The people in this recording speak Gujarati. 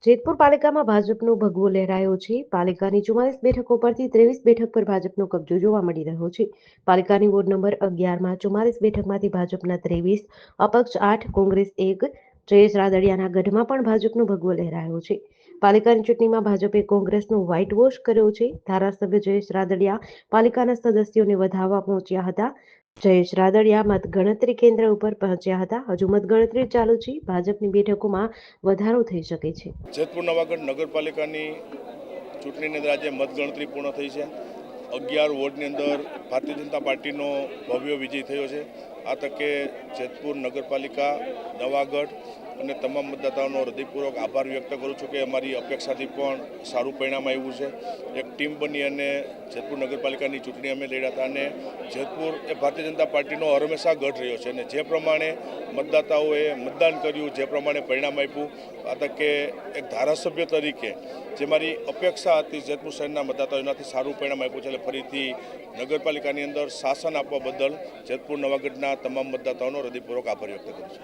જેતપુર પાલિકામાં ભાજપનો ભગવો લહેરાયો છે. પાલિકાની 44 બેઠકો પરથી 23 બેઠક પર ભાજપનો કબજો જોવા મળી રહ્યો છે. પાલિકાની વોર્ડ નંબર 11માં 44 બેઠકમાંથી ભાજપના 23, અપક્ષ 8, કોંગ્રેસ 1, જયેશ રાદડિયાના ગઢમાં પણ ભાજપનો ભગવો લહેરાયો છે. પાલિકાની ચૂંટણીમાં ભાજપે કોંગ્રેસનો વ્હાઇટ વોશ કર્યો છે. ધારાસભ્ય જયેશ રાદડિયા પાલિકાના સદસ્યોને વધાવવા પહોંચ્યા હતા. જયેશ રાદડિયા મતગણતરી કેન્દ્ર ઉપર પહોંચ્યા હતા. હજુ મતગણતરી ચાલુ છે. ભાજપની બેઠકોમાં વધારો થઈ શકે છે. જેતપુર નવાગઢ નગરપાલિકાની ચૂંટણીની અંદર આજે મતગણતરી પૂર્ણ થઈ છે. 11 વોર્ડની અંદર ભારતીય જનતા પાર્ટીનો ભવ્ય વિજય થયો છે. આ તકે જેતપુર નગરપાલિકા, નવાગઢ અને તમામ મતદાતાઓનો હૃદયપૂર્વક આભાર વ્યક્ત કરું છું કે અમારી અપેક્ષાથી પણ સારું પરિણામ આવ્યું છે. એક ટીમ બની અને જેતપુર નગરપાલિકાની ચૂંટણી અમે લડ્યા હતા અને જેતપુર એ ભારતીય જનતા પાર્ટીનો હંમેશા ગઢ રહ્યો છે અને જે પ્રમાણે મતદાતાઓએ મતદાન કર્યું, જે પ્રમાણે પરિણામ આપ્યું, આ તકે એક ધારાસભ્ય તરીકે જે મારી અપેક્ષા હતી જેતપુર શહેરના મતદાતાઓનાથી સારું પરિણામ આપ્યું છે. એટલે ફરીથી નગરપાલિકાની અંદર શાસન આપવા બદલ જેતપુર નવાગઢના તમામ મતદાતાઓનો હૃદયપૂર્વક આભાર વ્યક્ત કરું છું.